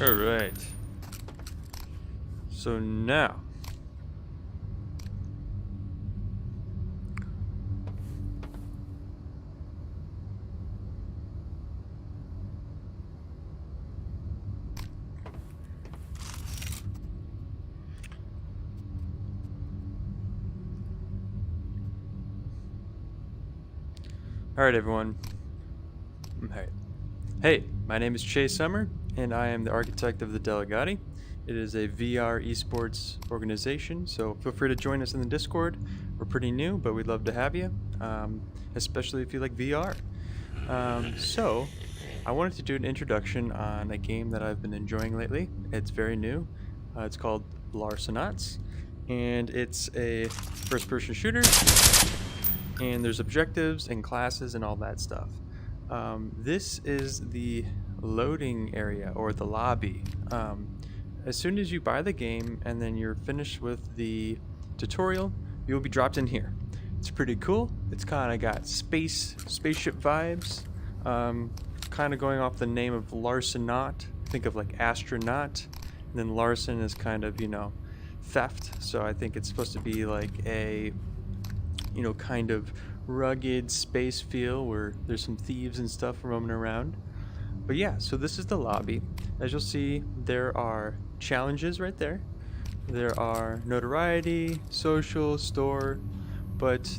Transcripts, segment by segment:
Alright. So now. Alright, everyone. Hey, my name is ChaseSommer, and I am the architect of the Delegati. It is a VR esports organization, so feel free to join us in the Discord. We're pretty new, but we'd love to have you, especially if you like VR. So, I wanted to do an introduction on a game that I've been enjoying lately. It's very new. It's called Larcenauts, and it's a first-person shooter, and there's objectives and classes and all that stuff. This is the loading area, or the lobby. As soon as you buy the game and then you're finished with the tutorial, you'll be dropped in here. It's pretty cool. It's kind of got spaceship vibes, kind of going off the name of Larcenaut. Think of like astronaut, and then Larcen is kind of, you know, theft. So I think it's supposed to be like a, you know, kind of rugged space feel where there's some thieves and stuff roaming around. But yeah, so this is the lobby. As you'll see, there are challenges right there. There are notoriety, social, store, but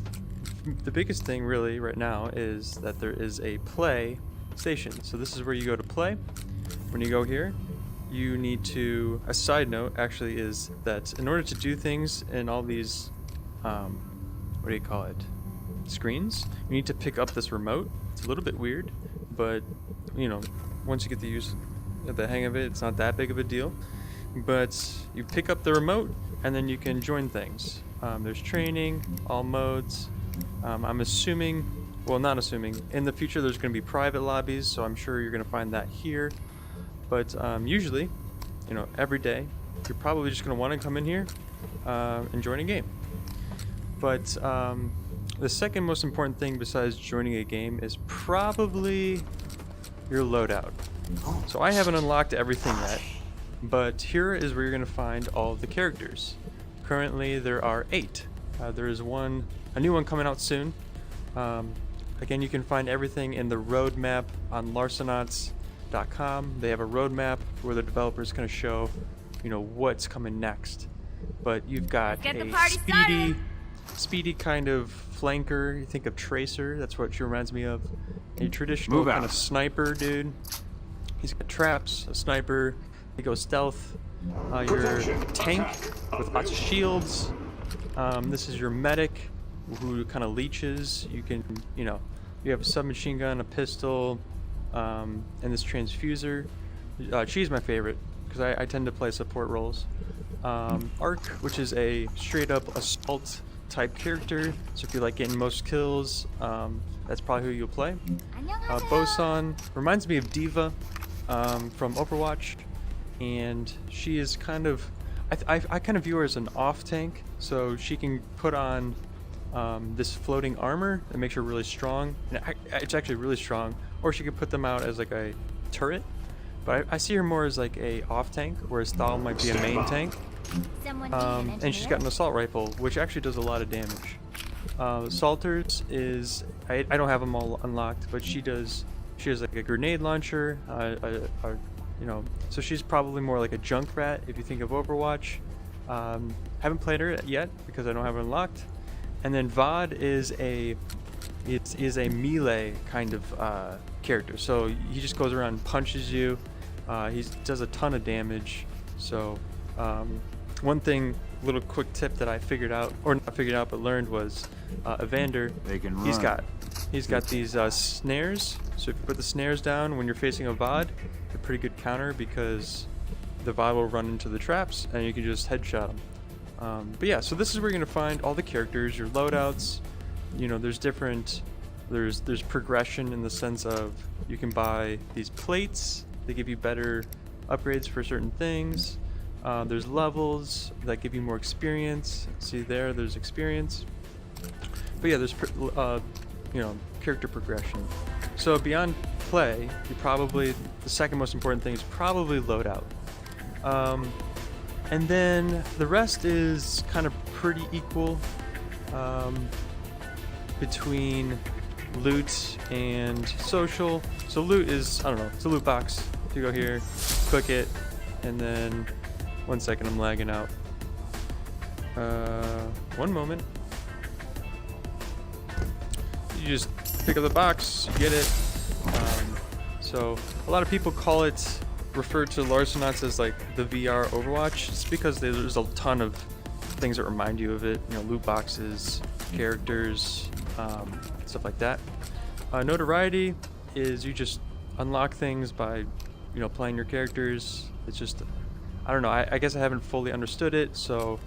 the biggest thing really right now is that there is a play station. So this is where you go to play. When you go here, you need to, a side note actually is that in order to do things in all these, what do you call it, screens, you need to pick up this remote. It's a little bit weird, but you know, once you get the hang of it, it's not that big of a deal. But you pick up the remote and then you can join things. There's training, all modes. I'm assuming, well, not assuming, in the future there's going to be private lobbies, so I'm sure you're going to find that here. But usually, you know, every day you're probably just going to want to come in here and join a game. But the second most important thing besides joining a game is probably your loadout. So I haven't unlocked everything yet, but here is where you're going to find all of the characters. Currently there are 8. There is a new one coming out soon. Again, you can find everything in the roadmap on Larcenauts.com. They have a roadmap where the developers kind of show, you know, what's coming next. But you've got a speedy kind of flanker. You think of Tracer, that's what she reminds me of. A traditional kind of sniper dude. He's got traps, a sniper, he goes stealth. Your tank with lots of shields. This is your medic who kind of leeches. You can, you know, you have a submachine gun, a pistol, and this transfuser. She's my favorite because I tend to play support roles. Arc, which is a straight up assault type character, so if you like getting most kills, that's probably who you'll play. Boson reminds me of Diva from Overwatch, and she is kind of, I kind of view her as an off tank, so she can put on this floating armor that makes her really strong, and it's actually really strong, or she could put them out as like a turret, but I see her more as like a off tank, whereas Thal might be a main tank. And she's got an assault rifle, which actually does a lot of damage. Salters is, I don't have them all unlocked, but she has like a grenade launcher, you know, so she's probably more like a junk rat if you think of Overwatch. Haven't played her yet because I don't have her unlocked. And then Vod is a melee kind of character, so he just goes around and punches you. He does a ton of damage. So one thing, little quick tip that I figured out, or not figured out but learned, was Evander, he's got these snares. So if you put the snares down when you're facing a VOD, they're pretty good counter because the VOD will run into the traps and you can just headshot them. But yeah, so this is where you're going to find all the characters, your loadouts. You know, there's progression in the sense of you can buy these plates, they give you better upgrades for certain things. There's levels that give you more experience. See there's experience. But yeah, there's character progression. So beyond play, the second most important thing is probably loadout. And then the rest is kind of pretty equal between loot and social. So loot is, I don't know, it's a loot box. If you go here, click it, and then 1 second, I'm lagging out. One moment. You just pick up the box, you get it. So a lot of people refer to Larcenauts as like the VR Overwatch. It's because there's a ton of things that remind you of it. Loot boxes, characters, stuff like that. Notoriety is you just unlock things by, playing your characters. It's just, I don't know. I guess I haven't fully understood it. So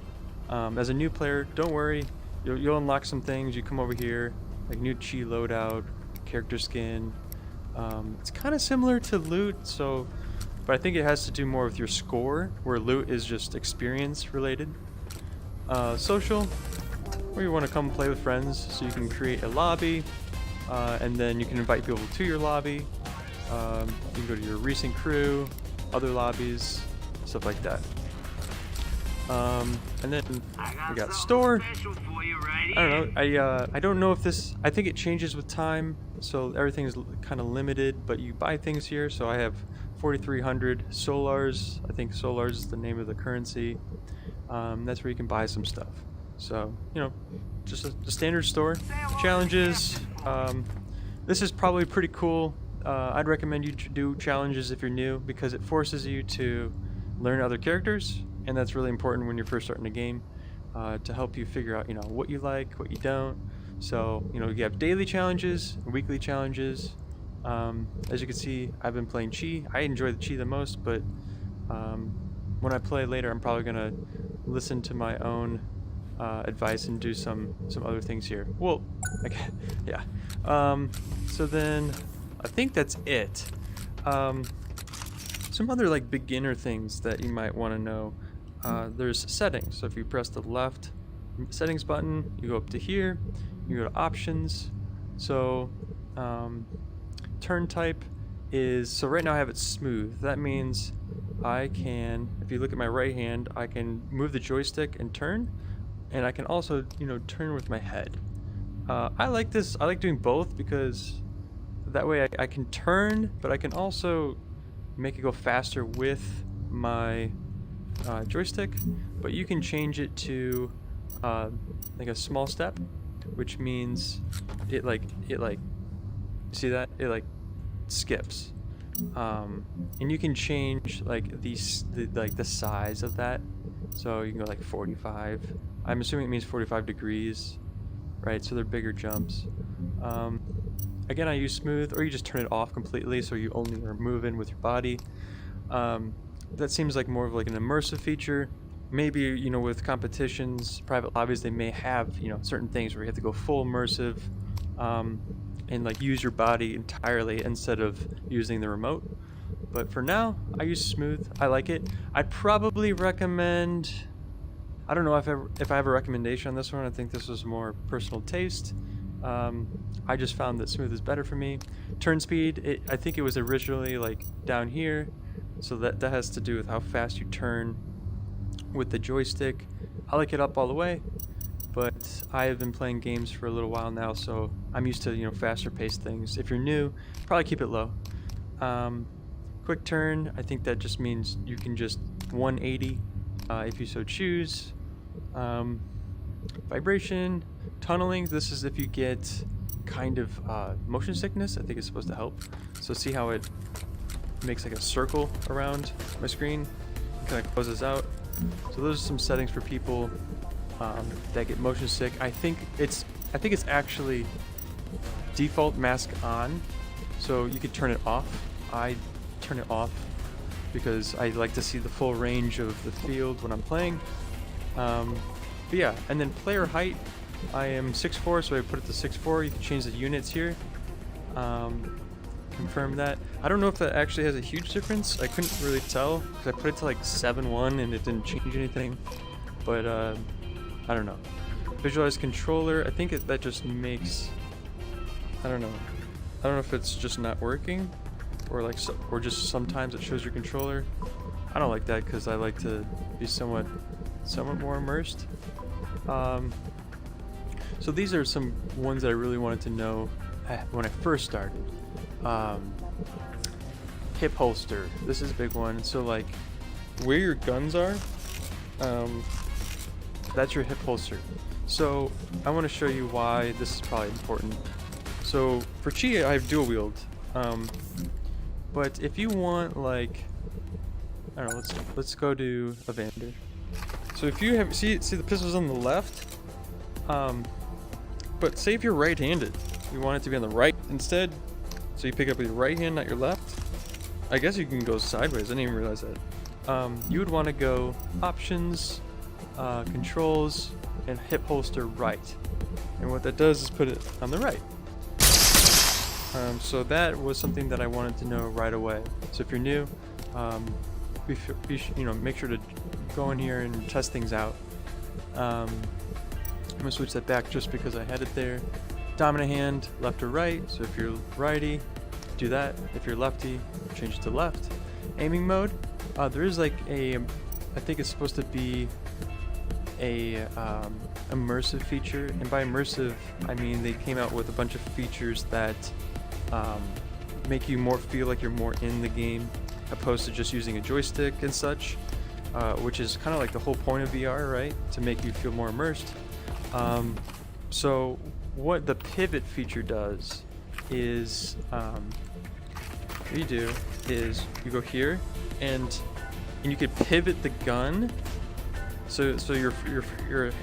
as a new player, don't worry. You'll unlock some things. You come over here, like new chi loadout, character skin. It's kind of similar to loot, but I think it has to do more with your score, where loot is just experience related. Social, where you want to come play with friends, so you can create a lobby, and then you can invite people to your lobby. You can go to your recent crew, other lobbies, stuff like that. And then we got store. I don't know. I don't know if I think it changes with time, so everything is kind of limited, but you buy things here. So I have 4,300 solars. I think solars is the name of the currency. That's where you can buy some stuff. So, just a standard store. Challenges. This is probably pretty cool. I'd recommend you do challenges if you're new, because it forces you to learn other characters, and that's really important when you're first starting a game. To help you figure out, what you like, what you don't. So, you have daily challenges, weekly challenges. As you can see, I've been playing Chi. I enjoy the Chi the most, but when I play later, I'm probably gonna listen to my own advice and do some other things here. Well, okay, yeah. So then, I think that's it. Some other like beginner things that you might want to know. There's settings. So if you press the left settings button, you go up to here, you go to options. So turn type is, so right now I have it smooth. That means I can, if you look at my right hand, I can move the joystick and turn, and I can also, turn with my head. I like this. I like doing both because that way I can turn, but I can also make it go faster with my joystick. But you can change it to like a small step, which means it see that it like skips, and you can change like the size of that. So you can go like 45. I'm assuming it means 45 degrees, right? So they're bigger jumps. Again, I use smooth, or you just turn it off completely, so you only are moving with your body. That seems like more of like an immersive feature. Maybe, with competitions, private lobbies, they may have, certain things where you have to go full immersive, and like use your body entirely instead of using the remote. But for now, I use smooth. I like it. I'd probably recommend, I don't know if I have a recommendation on this one. I think this was more personal taste. I just found that smooth is better for me. Turn speed, I think it was originally like down here, so that has to do with how fast you turn with the joystick. I like it up all the way, but I have been playing games for a little while now, so I'm used to faster paced things. If you're new, probably keep it low. Quick turn, I think that just means you can just 180 if you so choose. Vibration, tunneling, this is if you get kind of motion sickness. I think it's supposed to help. So see how it makes like a circle around my screen, kind of closes out. So those are some settings for people that get motion sick. I think it's actually default mask on, so you could turn it off. I turn it off because I like to see the full range of the field when I'm playing. But yeah, and then player height, I am 6'4", so I put it to 6'4". You can change the units here. Confirm that. I don't know if that actually has a huge difference. I couldn't really tell because I put it to like 7'1" and it didn't change anything. But I don't know. Visualize controller. I think that just makes I don't know. I don't know if it's just not working, or like or just sometimes it shows your controller. I don't like that because I like to be somewhat more immersed. So these are some ones that I really wanted to know when I first started. Hip holster. This is a big one. So like where your guns are, that's your hip holster. So I want to show you why this is probably important. So for Chi, I have dual wield. But if you want, like, I don't know, let's go to Evander. So if you have see the pistols on the left, but say if you're right-handed, you want it to be on the right instead. So you pick up with your right hand, not your left. I guess you can go sideways. I didn't even realize that. You would want to go options, controls, and hip holster right. And what that does is put it on the right. So that was something that I wanted to know right away. So if you're new, make sure to go in here and test things out. I'm gonna switch that back just because I had it there. Dominant hand, left or right. So if you're righty, do that. If you're lefty, change it to left. Aiming mode, there is like I think it's supposed to be a immersive feature, and by immersive I mean they came out with a bunch of features that make you feel like you're more in the game, opposed to just using a joystick and such, which is kind of like the whole point of VR, right? To make you feel more immersed. So what the pivot feature does is, what you do is you go here and you can pivot the gun. So your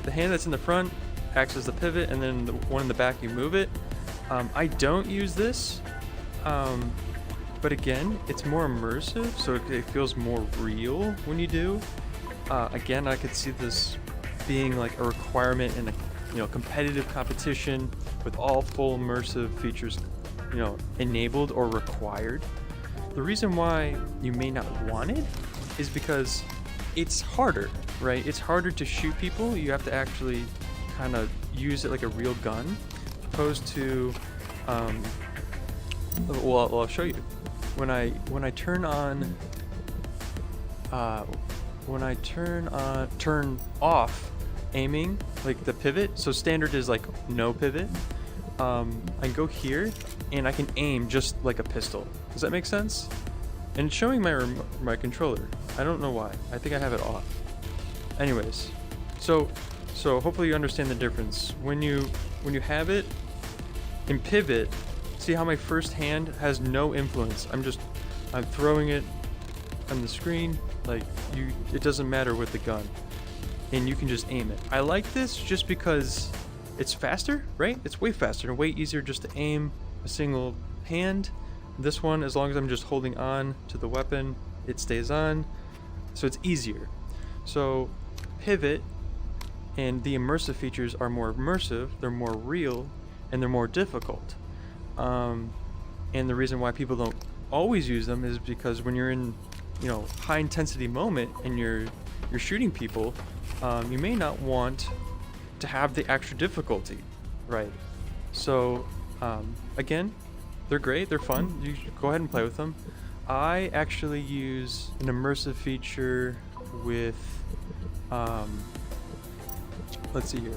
the hand that's in the front acts as the pivot, and then the one in the back you move it. I don't use this, but again, it's more immersive, so it feels more real when you do. Again, I could see this being like a requirement in a competitive competition with all full immersive features enabled or required. The reason why you may not want it is because it's harder, right? It's harder to shoot people. You have to actually kind of use it like a real gun, opposed to well, I'll show you. When I turn off aiming, like the pivot, so standard is like no pivot, I go here and I can aim just like a pistol. Does that make sense? And it's showing my controller. I don't know why. I think I have it off. Anyways, so hopefully you understand the difference. When you have it in pivot, see how my first hand has no influence. I'm throwing it on the screen, like it doesn't matter with the gun, and you can just aim it. I like this just because it's faster, right? It's way faster and way easier just to aim a single hand. This one, as long as I'm just holding on to the weapon, it stays on, so it's easier. So pivot and the immersive features are more immersive, they're more real, and they're more difficult. And the reason why people don't always use them is because when you're in high intensity moment and you're shooting people, you may not want to have the extra difficulty, right? So again, they're great, they're fun, you should go ahead and play with them. I actually use an immersive feature with let's see here.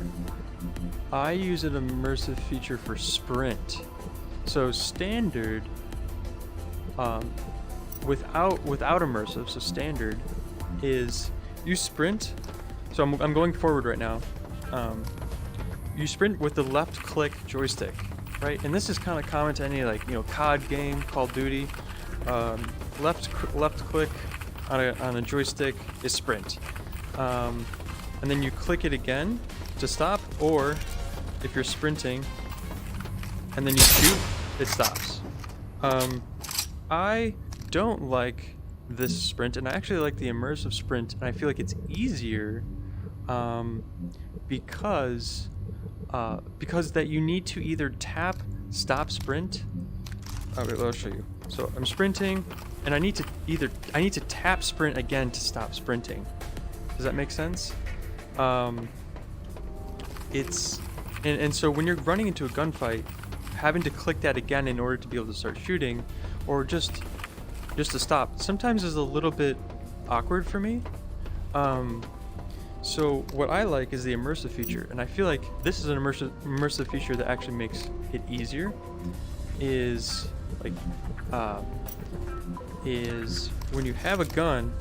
I use an immersive feature for sprint. So standard, without immersive, so standard is you sprint. So I'm going forward right now. You sprint with the left click joystick, right? And this is kind of common to any COD game, Call of Duty. Left click on a joystick is sprint, and then you click it again to stop, or if you're sprinting and then you shoot, it stops. I don't like this sprint, and I actually like the immersive sprint, and I feel like it's easier because that you need to either tap stop sprint. Wait, I'll show you. So I'm sprinting, and I need to tap sprint again to stop sprinting. Does that make sense? And so when you're running into a gunfight, having to click that again in order to be able to start shooting, or just to stop, sometimes is a little bit awkward for me. So what I like is the immersive feature, and I feel like this is an immersive feature that actually makes it easier. Is when you have a gun,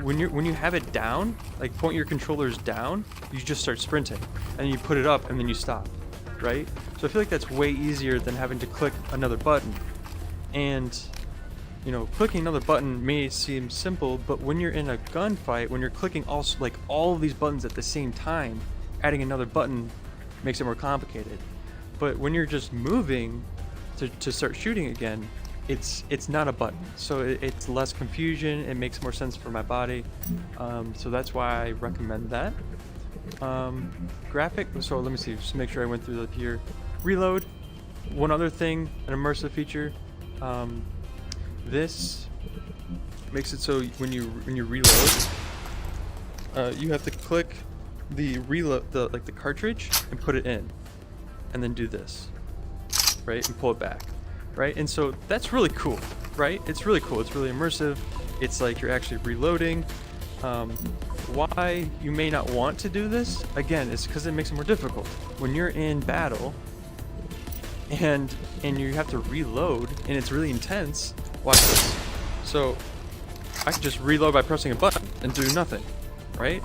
when you have it down, like point your controllers down, you just start sprinting, and then you put it up, and then you stop, right? So I feel like that's way easier than having to click another button. And you know, clicking another button may seem simple, but when you're in a gunfight, when you're clicking all of these buttons at the same time, adding another button makes it more complicated. But when you're just moving to start shooting again, it's not a button, so it's less confusion. It makes more sense for my body, so that's why I recommend that. Graphic. So let me see. Just make sure I went through here. Reload. One other thing, an immersive feature. This makes it so when you reload, you have to click the reload, the cartridge, and put it in, and then do this, right, and pull it back, right? And so that's really cool, right? It's really cool. It's really immersive. It's like you're actually reloading. Why you may not want to do this, again, is because it makes it more difficult when you're in battle, and you have to reload, and it's really intense. Watch this. So I can just reload by pressing a button and do nothing, right?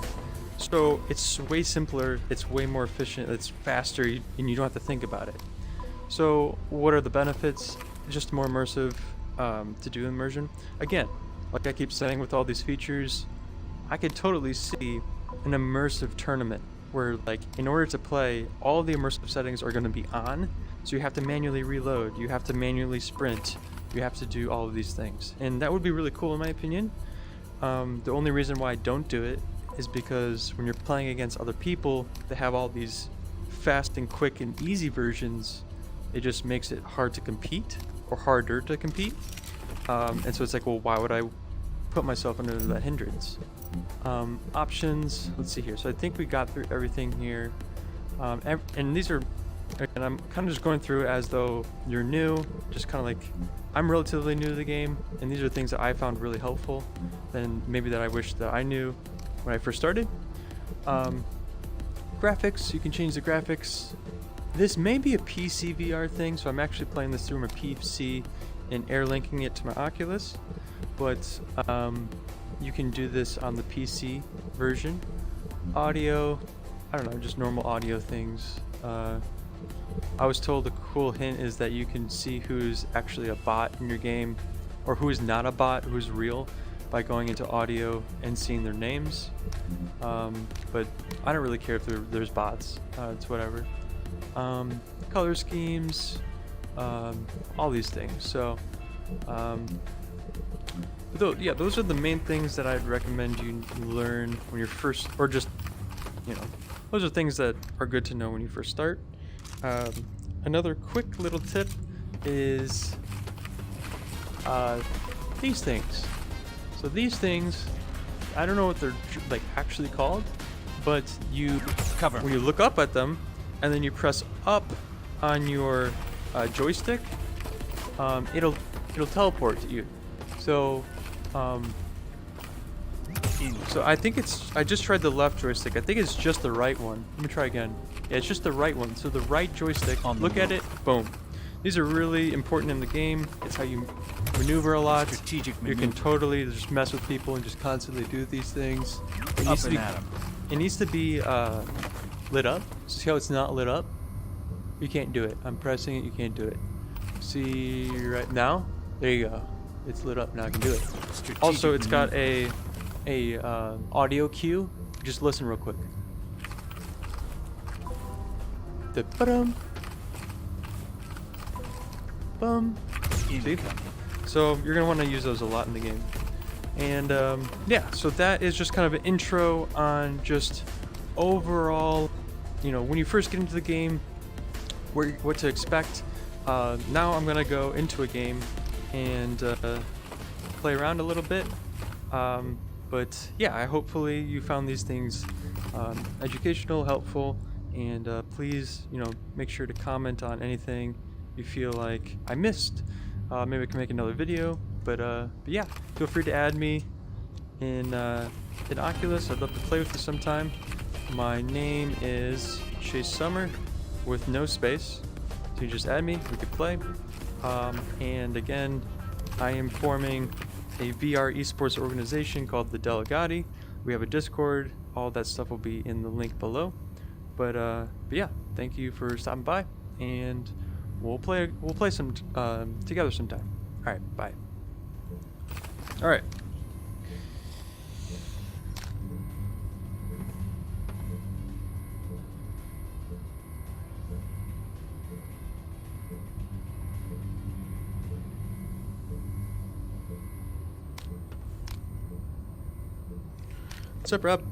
So it's way simpler, it's way more efficient, it's faster, and you don't have to think about it. So what are the benefits? Just more immersive, to do immersion. Again, like I keep saying with all these features, I could totally see an immersive tournament where, like, in order to play, all the immersive settings are going to be on, so you have to manually reload, you have to manually sprint, you have to do all of these things, and that would be really cool in my opinion. The only reason why I don't do it is because when you're playing against other people that have all these fast and quick and easy versions, it just makes it hard to compete, or harder to compete. And so it's like, well, why would I put myself under that hindrance? Options, let's see here. So I think we got through everything here. And these are, and I'm kind of just going through as though you're new, just kind of like, I'm relatively new to the game, and these are things that I found really helpful, and maybe that I wish that I knew when I first started. Graphics, you can change the graphics. This may be a PC VR thing, so I'm actually playing this through my PC and air linking it to my Oculus, but you can do this on the PC version. Audio, I don't know, just normal audio things. I was told a cool hint is that you can see who's actually a bot in your game, or who is not a bot, who's real, by going into audio and seeing their names. But I don't really care if there's bots. It's whatever. Color schemes, all these things. So, yeah, those are the main things that I'd recommend you learn when you're first, or just, you know, those are things that are good to know when you first start. Another quick little tip is these things. So these things, I don't know what they're like actually called, but you cover when you look up at them, and then you press up on your joystick, it'll teleport to you. So so I think I just tried the left joystick. I think it's just the right one. Let me try again. Yeah, it's just the right one. So the right joystick, look at it, boom. These are really important in the game. It's how you maneuver a lot. Strategic You can totally just mess with people and just constantly do these things. It needs to be lit up. See how it's not lit up? You can't do it. I'm pressing it, you can't do it. See right now? There you go. It's lit up now, I can do it. Also, it's got a audio cue. Just listen real quick. The ba-dum. Bum. See? So you're gonna want to use those a lot in the game. And yeah, so that is just kind of an intro on just overall, you know, when you first get into the game, what to expect. Now I'm gonna go into a game and play around a little bit. But yeah, hopefully you found these things educational, helpful, and please, you know, make sure to comment on anything you feel like I missed. Maybe I can make another video, but yeah, feel free to add me in Oculus. I'd love to play with you sometime. My name is ChaseSommer with no space, so you just add me, we could play. And again, I am forming a VR esports organization called the Delegati. We have a Discord. All that stuff will be in the link below. But yeah, thank you for stopping by, and we'll play some together sometime. All right, bye. All right. What's up, Rob?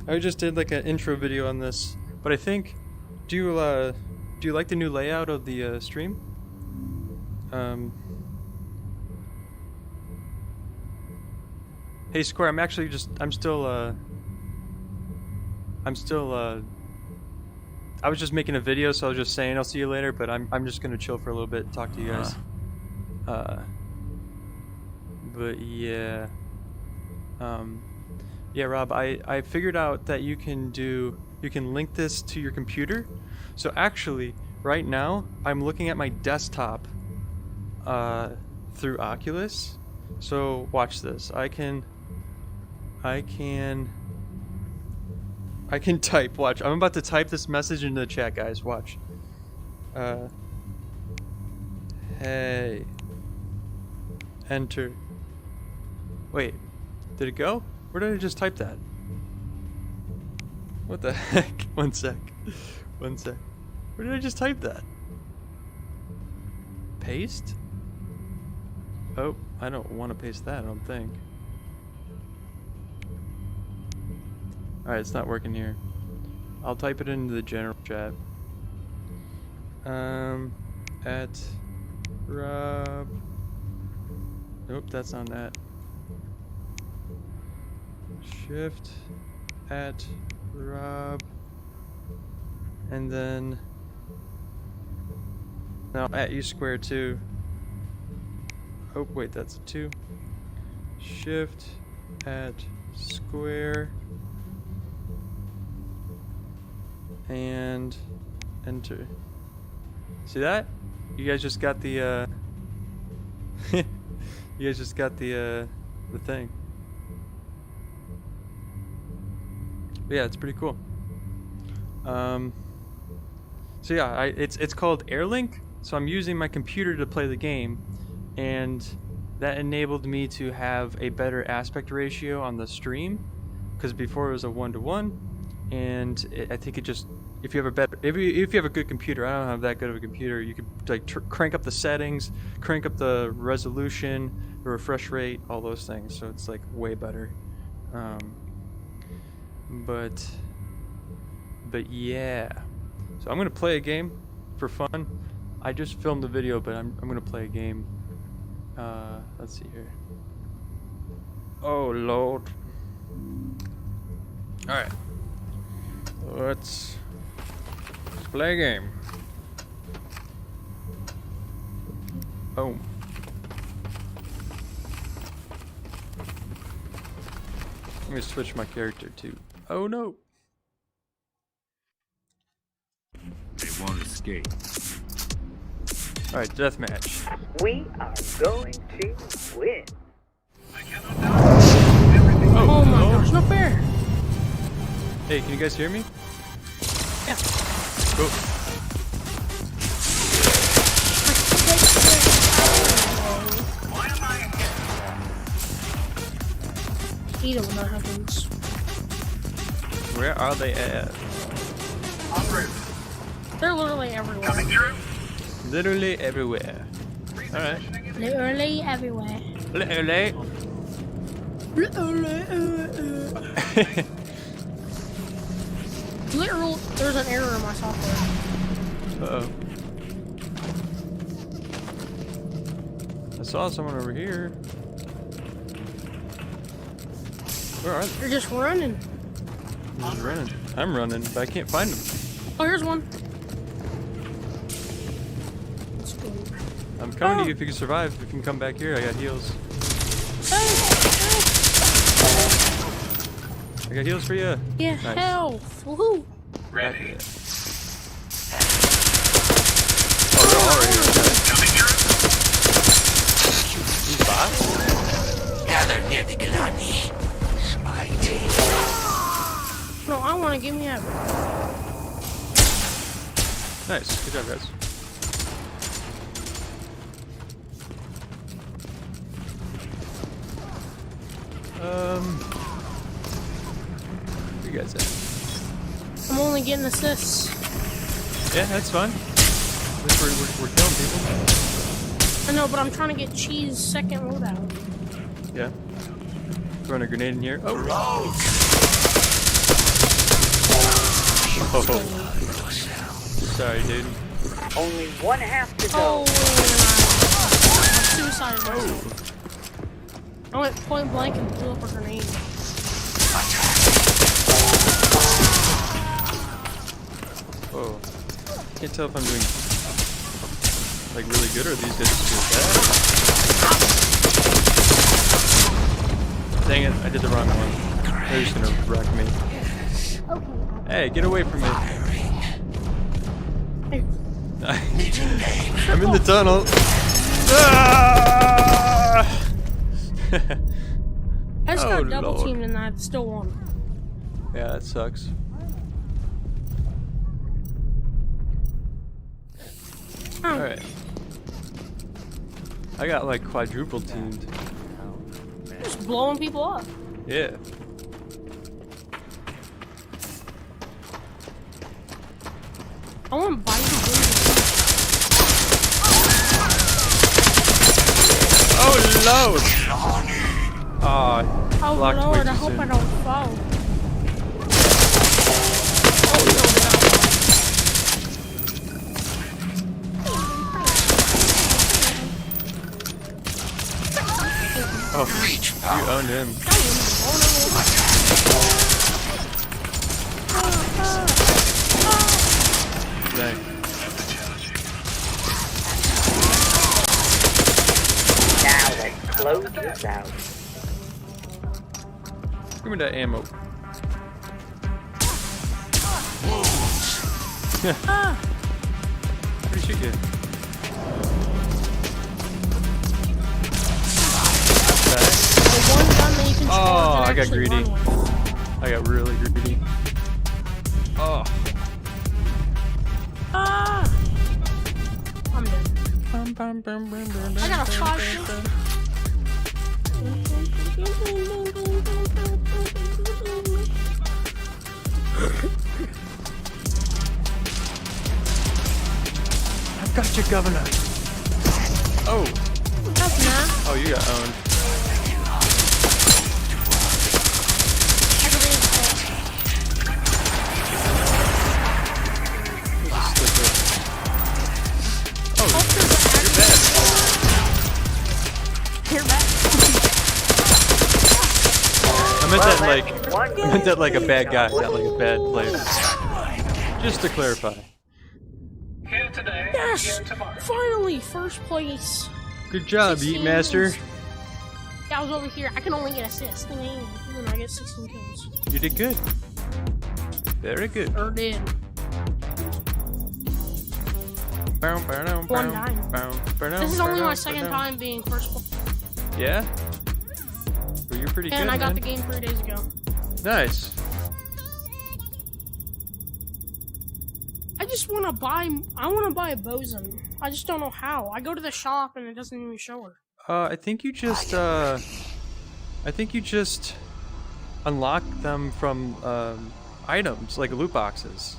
I just did like an intro video on this, but I think, do you like the new layout of the stream? Hey Square, I was just making a video, so I was just saying I'll see you later, but I'm just gonna chill for a little bit and talk to you guys. But yeah. Yeah, Rob, I figured out that you can link this to your computer. So actually, right now, I'm looking at my desktop through Oculus. So watch this. I can type. Watch. I'm about to type this message into the chat, guys. Watch. Hey. Enter. Wait. Did it go? Where did I just type that? What the heck? One sec. One sec. Where did I just type that? Paste? Oh, I don't want to paste that, I don't think. Alright, it's not working here. I'll type it into the general chat. At Rob. Nope, that's not that. Shift at Rob, and then now at U square 2. Oh wait, that's a 2. Shift at square and enter. See that? You guys just got the you guys just got the thing. But yeah, it's pretty cool. So yeah, it's called AirLink. So I'm using my computer to play the game, and that enabled me to have a better aspect ratio on the stream, because before it was a 1:1, and I think it just, if you have a good computer, I don't have that good of a computer, you could like crank up the settings, crank up the resolution, the refresh rate, all those things. So it's like way better. But yeah, so I'm gonna play a game for fun. I just filmed the video, but I'm gonna play a game. Let's see here. Oh Lord. All right, let's play a game. Boom. Let me switch my character too. Oh no. They won't escape. Alright, deathmatch. We are going to win. Oh my gosh, not fair. Hey, can you guys hear me? Yeah. Go. Either when that happens. Where are they at? They're literally everywhere. Literally everywhere. Alright. Literally everywhere. Literally. Literal. There's an error in my software. Uh-oh. I saw someone over here. Where are they? They're just running. I'm just running. I'm running, but I can't find them. Oh, here's one. I'm coming to you if you can survive. If you can come back here, I got heals. I got heals for you. Yeah, Nice. health. Woohoo. Ready. Oh, they're all right here. These bots? Gather near the Delegati. My team. No, I want to give me that. Nice. Good job, guys. Where you guys at? I'm only getting assists. Yeah, that's fine. At least we're killing people. I know, but I'm trying to get Cheese second loadout. Yeah. Throwing a grenade in here. Oh. Oh. Sorry, dude. Only one half to Oh, go. suicide. Oh. I went point blank and blew up a grenade. Oh. Can't tell if I'm doing like really good or these guys just doing bad. Dang it, I did the wrong one. They're just gonna wreck me. Hey, get away from me. I'm in the tunnel. Ah! I just got Oh, double Lord. teamed and I still won. Yeah, that sucks. Alright. I got like quadruple teamed. Just blowing people up. Yeah. I want to buy you. Oh Lord! Oh, Oh blocked way Lord, too I hope soon. I don't fall. Oh, you owned him. Dang. Now let's close this out. Give me that ammo. Where'd he shoot you? The one gun that you can Oh, charge and I got actually greedy. run with. I got really greedy. Oh. Ah! I'm dead. I got a shotgun. I've got you, Governor. Oh. That's not. Oh, you got owned. I can read it. Oh, you're bad. You're back. I meant that like a bad guy, not like a bad player. Just to clarify. Yes! Finally, first place. Good job, 16 Eat Master. kills. Yeah, I was over here. I can only get assists. And then I get 16 kills. You did good. Very good. Or did. One time. This is only my second time being first place. Yeah? Well, you're pretty good, And I got man. the game 3 days ago. Nice. I just want to buy. I want to buy a bosun. I just don't know how. I go to the shop and it doesn't even show her. I think you just unlock them from items like loot boxes.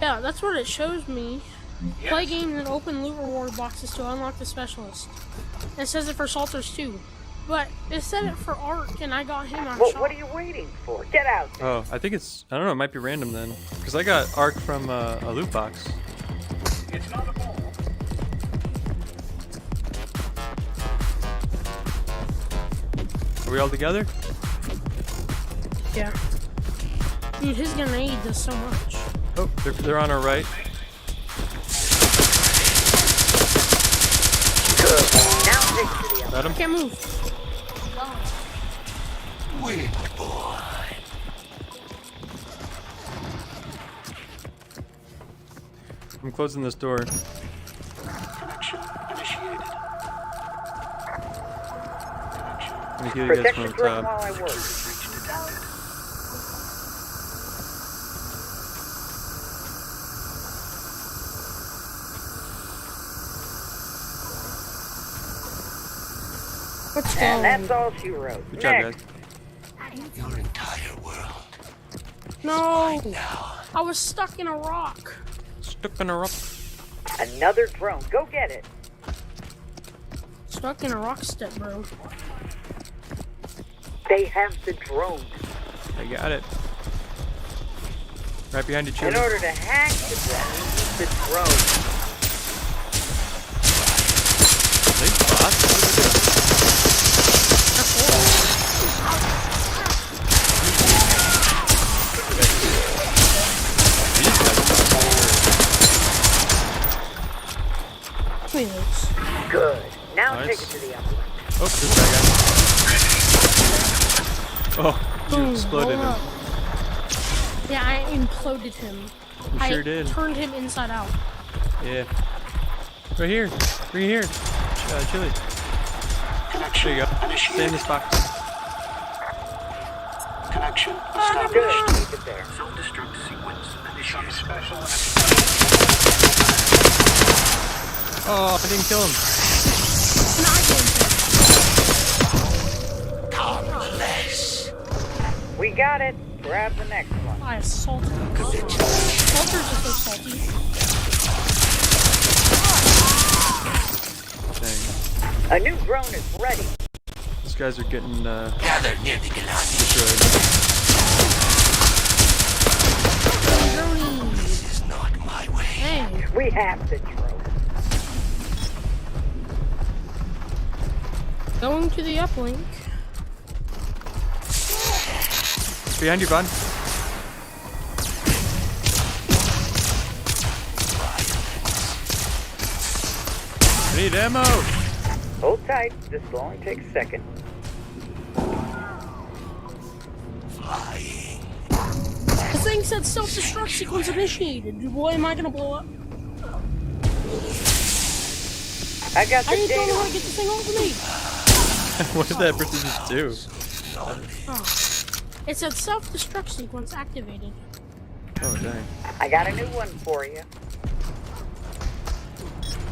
Yeah, that's what it shows me. Play games and open loot reward boxes to unlock the specialist. It says it for Salters too. But it said it for Ark and I got him out of Well, shop. what are you waiting for? Get out there. Oh, I think it's, I don't know, it might be random then. Because I got Arc from a loot box. It's not a ball. Are we all together? Yeah. Dude, his grenade does so much. Oh, they're on our right. Good. Now take it to the other. Got him. Can't move. Wait, boy. I'm closing this door. Connection initiated. Connection. I'm gonna kill you guys from Protection the drone top. while I work. Breach detected. Let's go. And that's all she wrote. Good job, Next. guys. Your entire world. No. Now. I was stuck in a rock. Stuck in a rock. Another drone. Go get it. Stuck in a rock step, bro. They have the drone. I got it. Right behind you, In Chili. order to hack the drone, you need the drone. Thanks, boss. These guys Please. Good. Now Nice. take it to the other one. Oh, this guy got. Oh, you Boom, exploded blow him. up. Yeah, I imploded him. You I sure did. turned him inside out. Yeah. Right here. Right here. Chili. Connection There you go. Stay in initiated. this box. Connection Good. established. Keep it there. Self-destruct sequence initiated. Special. Oh, I didn't kill him. Commonless. We got it. Grab the next one. I assaulted him. Salters are so salty. Dang. A new drone is ready. These guys are getting Gather near the Delegati. destroyed. This is not my way. Hey, We have the drone. going to the uplink. Behind you, bud. I need ammo. Hold tight. This will only take a second. Flying. The thing said self-destruct sequence initiated. Boy, am I gonna blow up. I got I the didn't know data. how to get this thing off of me. What did that person just do? Oh. It said self-destruct sequence activated. Oh, dang. I got a new one for you.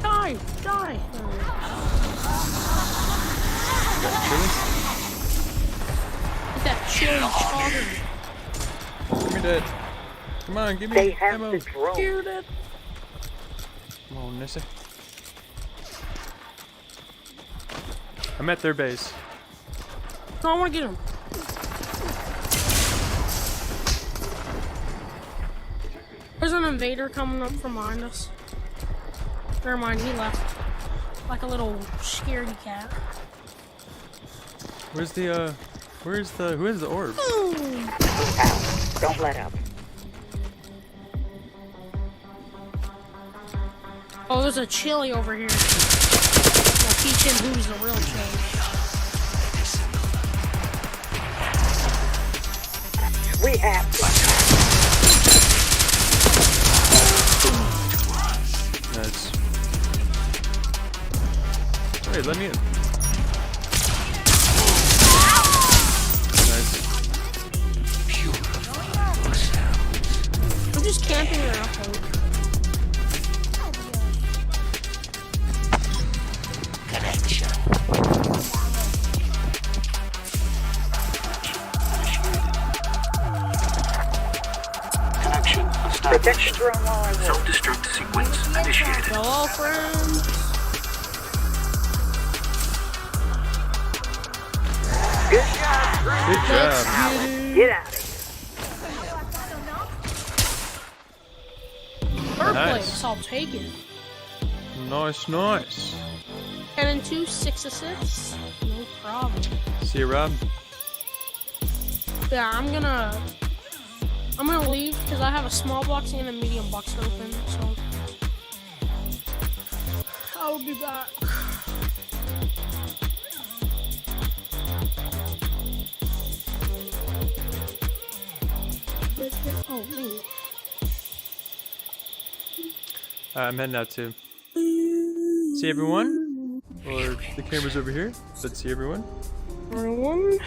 Die! Die! Chili? Get that chili chowder. Give me that. Come on, give me They have ammo. the drone. Hear that? Come on, Nissa. I'm at their base. No, I wanna get him. There's an invader coming up from behind us. Never mind, he left. Like a little scaredy cat. Who is the orb? Boom! Ow. Don't let up. Oh, there's a chili over here. We'll teach him who's the real chili. We have to. Nice. Wait, let me in. Nice. I'm just camping her up. Connection. Connection Protect the established. drone while I work. Self-destruct sequence initiated. Hello, friends. Good job, drone. Good job. Get out of here. Third Nice. place, I'll take it. Nice, nice. 10 and 2, 6 assists. No problem. See you, Rob. Yeah, I'm gonna leave because I have a small box and a medium box open, so I'll be back. Oh, me. I'm heading out too. See everyone? Or the camera's over here. Let's see everyone. Everyone.